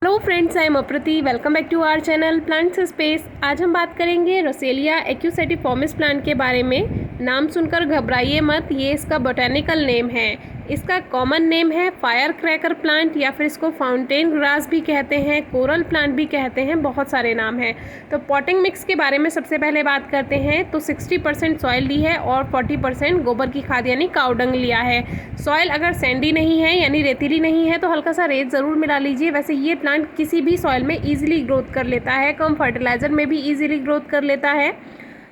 Hello friends, I am Aprati. Welcome back to our channel plants space. आज हम बात करेंगे रोसेलिया एक्यूसेटिफॉर्मिस प्लांट के बारे में। नाम सुनकर घबराइए मत, ये इसका बोटेनिकल नेम है। इसका कॉमन नेम है फायर क्रैकर प्लांट या फिर इसको फाउंटेन ग्रास भी कहते हैं, कोरल प्लांट भी कहते हैं, बहुत सारे नाम हैं। तो पॉटिंग मिक्स के बारे में सबसे पहले बात करते हैं। तो 60% सॉइल ली है और 40% गोबर की खाद यानी काऊ डंग लिया है। सॉइल अगर सैंडी नहीं है यानी रेतीली नहीं है तो हल्का सा रेत ज़रूर मिला लीजिए। वैसे ये प्लांट किसी भी सॉइल में ईजिली ग्रोथ कर लेता है, कम फर्टिलाइज़र में भी ईजिली ग्रोथ कर लेता है।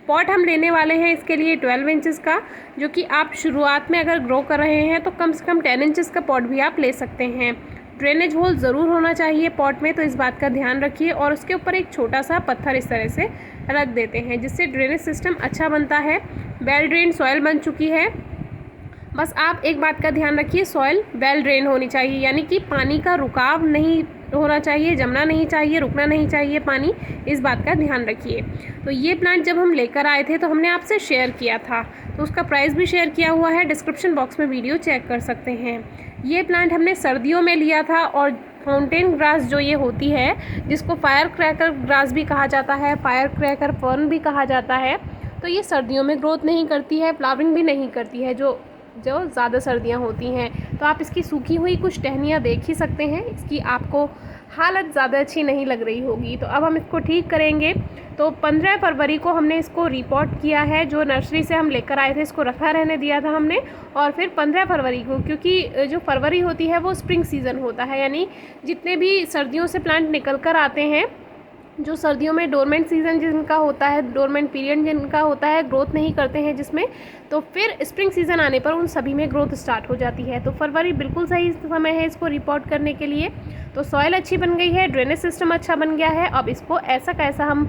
पॉट हम लेने वाले हैं इसके लिए 12 इंचेस का, जो कि आप शुरुआत में अगर ग्रो कर रहे हैं तो कम से कम 10 इंचेस का पॉट भी आप ले सकते हैं। ड्रेनेज होल ज़रूर होना चाहिए पॉट में, तो इस बात का ध्यान रखिए। और उसके ऊपर एक छोटा सा पत्थर इस तरह से रख देते हैं जिससे ड्रेनेज सिस्टम अच्छा बनता है। वेल ड्रेन सॉइल बन चुकी है। बस आप एक बात का ध्यान रखिए, सॉइल वेल ड्रेन होनी चाहिए, यानी कि पानी का रुकाव नहीं होना चाहिए, जमना नहीं चाहिए, रुकना नहीं चाहिए पानी, इस बात का ध्यान रखिए। तो ये प्लांट जब हम लेकर आए थे तो हमने आपसे शेयर किया था, तो उसका प्राइस भी शेयर किया हुआ है, डिस्क्रिप्शन बॉक्स में वीडियो चेक कर सकते हैं। ये प्लांट हमने सर्दियों में लिया था और फाउंटेन ग्रास जो ये होती है, जिसको फायर क्रैकर ग्रास भी कहा जाता है, फायर क्रैकर फर्न भी कहा जाता है, तो ये सर्दियों में ग्रोथ नहीं करती है, फ्लावरिंग भी नहीं करती है जो ज़्यादा सर्दियाँ होती हैं। तो आप इसकी सूखी हुई कुछ टहनियाँ देख ही सकते हैं, इसकी आपको हालत ज़्यादा अच्छी नहीं लग रही होगी। तो अब हम इसको ठीक करेंगे। तो 15 फरवरी को हमने इसको रिपोर्ट किया है, जो नर्सरी से हम लेकर आए थे इसको रखा रहने दिया था हमने। और फिर 15 फरवरी को, क्योंकि जो फरवरी होती है वो स्प्रिंग सीज़न होता है, यानी जितने भी सर्दियों से प्लांट निकल कर आते हैं, जो सर्दियों में डोरमेंट सीज़न जिनका होता है, डोरमेंट पीरियड जिनका होता है, ग्रोथ नहीं करते हैं जिसमें, तो फिर स्प्रिंग सीज़न आने पर उन सभी में ग्रोथ स्टार्ट हो जाती है। तो फरवरी बिल्कुल सही समय है इसको रिपोर्ट करने के लिए। तो सॉइल अच्छी बन गई है, ड्रेनेज सिस्टम अच्छा बन गया है। अब इसको ऐसा कैसा हम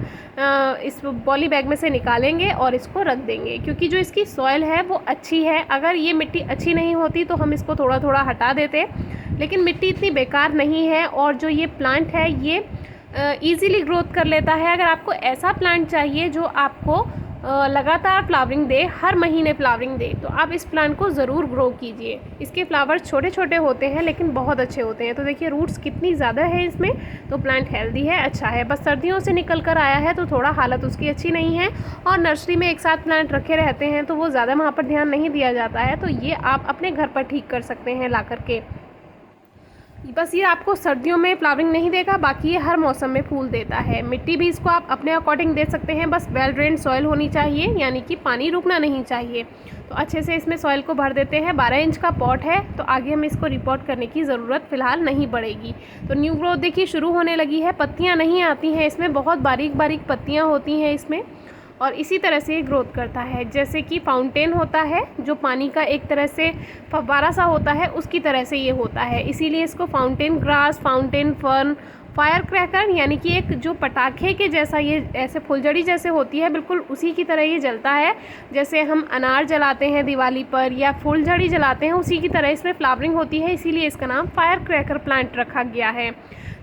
इस पॉली बैग में से निकालेंगे और इसको रख देंगे, क्योंकि जो इसकी सॉइल है वो अच्छी है। अगर ये मिट्टी अच्छी नहीं होती तो हम इसको थोड़ा थोड़ा हटा देते, लेकिन मिट्टी इतनी बेकार नहीं है और जो ये प्लांट है ये ईज़िली ग्रोथ कर लेता है। अगर आपको ऐसा प्लांट चाहिए जो आपको लगातार फ्लावरिंग दे, हर महीने फ्लावरिंग दे, तो आप इस प्लांट को ज़रूर ग्रो कीजिए। इसके फ्लावर्स छोटे छोटे होते हैं लेकिन बहुत अच्छे होते हैं। तो देखिए रूट्स कितनी ज़्यादा है इसमें, तो प्लांट हेल्दी है, अच्छा है। बस सर्दियों से निकल कर आया है तो थोड़ा हालत उसकी अच्छी नहीं है, और नर्सरी में एक साथ प्लांट रखे रहते हैं तो वो ज़्यादा वहाँ पर ध्यान नहीं दिया जाता है। तो ये आप अपने घर पर ठीक कर सकते हैं ला कर के। बस ये आपको सर्दियों में फ्लावरिंग नहीं देगा, बाकी ये हर मौसम में फूल देता है। मिट्टी भी इसको आप अपने अकॉर्डिंग दे सकते हैं, बस वेल ड्रेन सॉइल होनी चाहिए, यानी कि पानी रुकना नहीं चाहिए। तो अच्छे से इसमें सॉइल को भर देते हैं। 12 इंच का पॉट है, तो आगे हमें इसको रिपोर्ट करने की ज़रूरत फ़िलहाल नहीं पड़ेगी। तो न्यू ग्रोथ देखिए शुरू होने लगी है, पत्तियाँ नहीं आती हैं इसमें, बहुत बारीक बारीक पत्तियाँ होती हैं इसमें, और इसी तरह से ये ग्रोथ करता है। जैसे कि फाउंटेन होता है जो पानी का एक तरह से फव्वारा सा होता है, उसकी तरह से ये होता है, इसीलिए इसको fountain grass, fountain fern, fire cracker यानी कि एक जो पटाखे के जैसा, ये ऐसे फुलझड़ी जैसे होती है, बिल्कुल उसी की तरह ये जलता है। जैसे हम अनार जलाते हैं दिवाली पर या फुलझड़ी जलाते हैं, उसी की तरह इसमें फ्लावरिंग होती है, इसीलिए इसका नाम फायर क्रैकर प्लांट रखा गया है।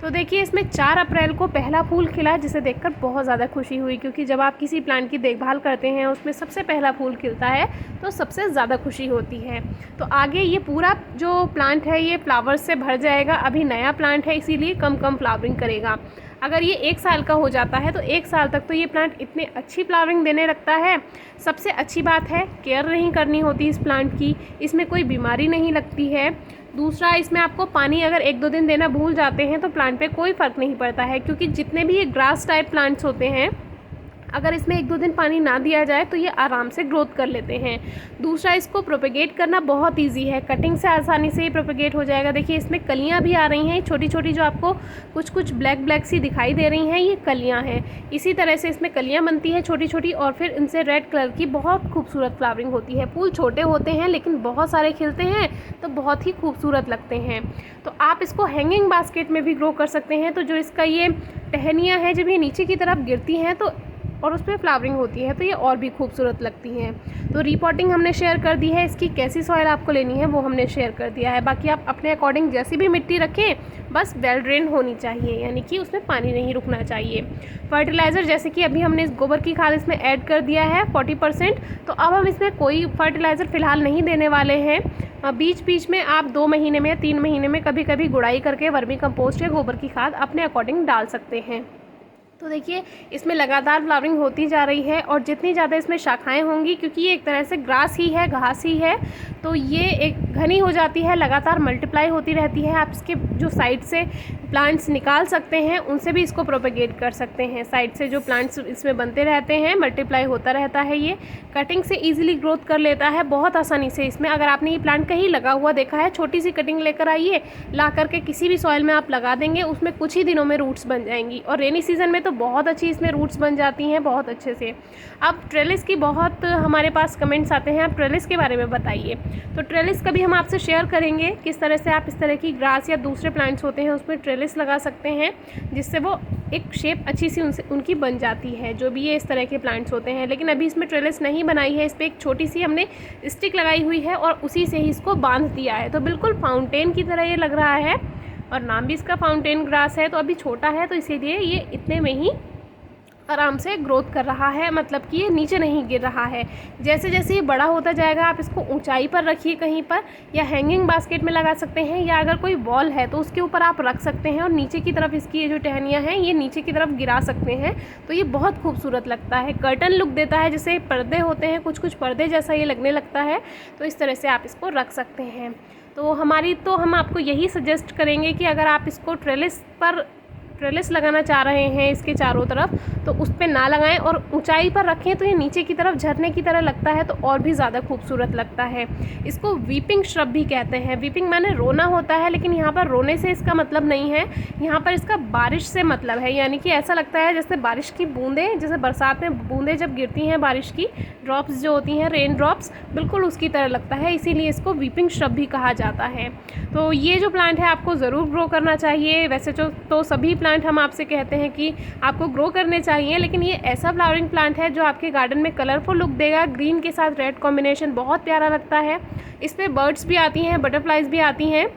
तो देखिए इसमें 4 अप्रैल को पहला फूल खिला, जिसे देखकर बहुत ज़्यादा खुशी हुई, क्योंकि जब आप किसी प्लांट की देखभाल करते हैं उसमें सबसे पहला फूल खिलता है तो सबसे ज़्यादा खुशी होती है। तो आगे ये पूरा जो प्लांट है ये फ्लावर्स से भर जाएगा। अभी नया प्लांट है इसीलिए कम कम फ्लावरिंग करेगा। अगर ये 1 साल का हो जाता है तो 1 साल तक तो ये प्लांट इतने अच्छी फ्लावरिंग देने लगता है। सबसे अच्छी बात है, केयर नहीं करनी होती इस प्लांट की, इसमें कोई बीमारी नहीं लगती है। दूसरा, इसमें आपको पानी अगर 1-2 दिन देना भूल जाते हैं तो प्लांट पे कोई फ़र्क नहीं पड़ता है, क्योंकि जितने भी ये ग्रास टाइप प्लांट्स होते हैं, अगर इसमें 1-2 दिन पानी ना दिया जाए तो ये आराम से ग्रोथ कर लेते हैं। दूसरा, इसको प्रोपेगेट करना बहुत इजी है, कटिंग से आसानी से ही प्रोपेगेट हो जाएगा। देखिए इसमें कलियां भी आ रही हैं छोटी छोटी, जो आपको कुछ कुछ ब्लैक ब्लैक सी दिखाई दे रही हैं, ये कलियां हैं। इसी तरह से इसमें कलियां बनती हैं छोटी छोटी, और फिर इनसे रेड कलर की बहुत खूबसूरत फ्लावरिंग होती है। फूल छोटे होते हैं लेकिन बहुत सारे खिलते हैं तो बहुत ही खूबसूरत लगते हैं। तो आप इसको हैंगिंग बास्केट में भी ग्रो कर सकते हैं। तो जो इसका ये टहनियाँ हैं जब ये नीचे की तरफ गिरती हैं तो और उसमें फ्लावरिंग होती है तो ये और भी खूबसूरत लगती हैं। तो रिपोर्टिंग हमने शेयर कर दी है, इसकी कैसी सॉइल आपको लेनी है वो हमने शेयर कर दिया है। बाकी आप अपने अकॉर्डिंग जैसी भी मिट्टी रखें, बस वेल ड्रेन होनी चाहिए, यानी कि उसमें पानी नहीं रुकना चाहिए। फर्टिलाइज़र जैसे कि अभी हमने इस गोबर की खाद इसमें ऐड कर दिया है 40%, तो अब हम इसमें कोई फर्टिलाइज़र फ़िलहाल नहीं देने वाले हैं। बीच बीच में आप 2 महीने में या 3 महीने में कभी कभी गुड़ाई करके वर्मी कंपोस्ट या गोबर की खाद अपने अकॉर्डिंग डाल सकते हैं। तो देखिए इसमें लगातार फ्लावरिंग होती जा रही है और जितनी ज़्यादा इसमें शाखाएं होंगी, क्योंकि ये एक तरह से ग्रास ही है, घास ही है, तो ये एक घनी हो जाती है, लगातार मल्टीप्लाई होती रहती है। आप इसके जो साइड से प्लांट्स निकाल सकते हैं उनसे भी इसको प्रोपेगेट कर सकते हैं। साइड से जो प्लांट्स इसमें बनते रहते हैं, मल्टीप्लाई होता रहता है, ये कटिंग से ईजिली ग्रोथ कर लेता है बहुत आसानी से। इसमें अगर आपने ये प्लांट कहीं लगा हुआ देखा है, छोटी सी कटिंग लेकर आइए, ला करके किसी भी सॉइल में आप लगा देंगे, उसमें कुछ ही दिनों में रूट्स बन जाएंगी और रेनी सीजन में तो बहुत अच्छी इसमें रूट्स बन जाती हैं बहुत अच्छे से। अब ट्रेलिस की बहुत हमारे पास कमेंट्स आते हैं, आप ट्रेलिस के बारे में बताइए। तो ट्रेलिस का भी हम आपसे शेयर करेंगे किस तरह से आप इस तरह की ग्रास या दूसरे प्लांट्स होते हैं उसमें ट्रेलिस लगा सकते हैं, जिससे वो एक शेप अच्छी सी उनकी बन जाती है, जो भी ये इस तरह के प्लांट्स होते हैं। लेकिन अभी इसमें ट्रेलिस नहीं बनाई है, इस पर एक छोटी सी हमने स्टिक लगाई हुई है और उसी से ही इसको बांध दिया है। तो बिल्कुल फाउंटेन की तरह ये लग रहा है और नाम भी इसका फाउंटेन ग्रास है। तो अभी छोटा है तो इसीलिए ये इतने में ही आराम से ग्रोथ कर रहा है, मतलब कि ये नीचे नहीं गिर रहा है। जैसे जैसे ये बड़ा होता जाएगा आप इसको ऊंचाई पर रखिए कहीं पर, या हैंगिंग बास्केट में लगा सकते हैं, या अगर कोई वॉल है तो उसके ऊपर आप रख सकते हैं और नीचे की तरफ इसकी ये जो टहनियाँ हैं ये नीचे की तरफ गिरा सकते हैं। तो ये बहुत खूबसूरत लगता है, कर्टन लुक देता है, जैसे पर्दे होते हैं कुछ कुछ पर्दे जैसा ये लगने लगता है। तो इस तरह से आप इसको रख सकते हैं। तो हम आपको यही सजेस्ट करेंगे कि अगर आप इसको ट्रेलिस लगाना चाह रहे हैं इसके चारों तरफ, तो उस पर ना लगाएं और ऊंचाई पर रखें, तो ये नीचे की तरफ झरने की तरह लगता है, तो और भी ज़्यादा खूबसूरत लगता है। इसको वीपिंग श्रब भी कहते हैं। वीपिंग माने रोना होता है, लेकिन यहाँ पर रोने से इसका मतलब नहीं है, यहाँ पर इसका बारिश से मतलब है। यानी कि ऐसा लगता है जैसे बारिश की बूंदें, जैसे बरसात में बूंदें जब गिरती हैं, बारिश की ड्रॉप्स जो होती हैं, रेन ड्रॉप्स, बिल्कुल उसकी तरह लगता है, इसीलिए इसको वीपिंग श्रब भी कहा जाता है। तो ये जो प्लांट है आपको ज़रूर ग्रो करना चाहिए। वैसे तो सभी प्लांट हम आपसे कहते हैं कि आपको ग्रो करने चाहिए, लेकिन ये ऐसा फ्लावरिंग प्लांट है जो आपके गार्डन में कलरफुल लुक देगा। ग्रीन के साथ रेड कॉम्बिनेशन बहुत प्यारा लगता है। इसमें बर्ड्स भी आती हैं, बटरफ्लाइज भी आती हैं।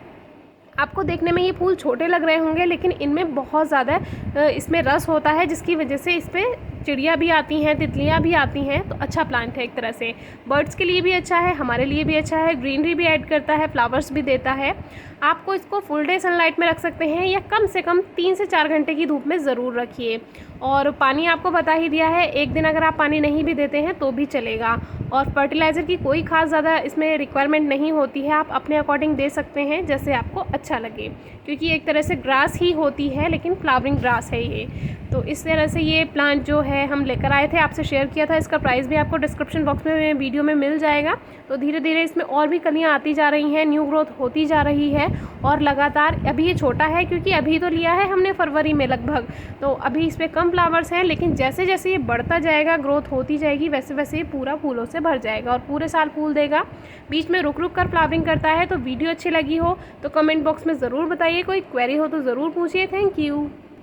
आपको देखने में ये फूल छोटे लग रहे होंगे, लेकिन इनमें बहुत ज़्यादा इसमें रस होता है, जिसकी वजह से इस पर चिड़िया भी आती हैं, तितलियाँ भी आती हैं। तो अच्छा प्लांट है एक तरह से, बर्ड्स के लिए भी अच्छा है, हमारे लिए भी अच्छा है, ग्रीनरी भी ऐड करता है, फ्लावर्स भी देता है। आपको इसको फुल डे सनलाइट में रख सकते हैं, या कम से कम 3 से 4 घंटे की धूप में ज़रूर रखिए। और पानी आपको बता ही दिया है, एक दिन अगर आप पानी नहीं भी देते हैं तो भी चलेगा। और फर्टिलाइज़र की कोई खास ज़्यादा इसमें रिक्वायरमेंट नहीं होती है, आप अपने अकॉर्डिंग दे सकते हैं जैसे आपको अच्छा लगे, क्योंकि एक तरह से ग्रास ही होती है, लेकिन फ्लावरिंग ग्रास है ये। तो इस तरह से ये प्लांट जो है हम लेकर आए थे, आपसे शेयर किया था। इसका प्राइस भी आपको डिस्क्रिप्शन बॉक्स में वीडियो में मिल जाएगा। तो धीरे धीरे इसमें और भी कलियाँ आती जा रही हैं, न्यू ग्रोथ होती जा रही है और लगातार। अभी ये छोटा है क्योंकि अभी तो लिया है हमने फरवरी में लगभग, तो अभी इस पर कम फ्लावर्स हैं, लेकिन जैसे जैसे ये बढ़ता जाएगा, ग्रोथ होती जाएगी, वैसे वैसे ये पूरा फूलों से भर जाएगा और पूरे साल फूल देगा। बीच में रुक रुक कर फ्लावरिंग करता है। तो वीडियो अच्छी लगी हो तो कमेंट बॉक्स में ज़रूर बताइए, कोई क्वेरी हो तो ज़रूर पूछिए। Thank you.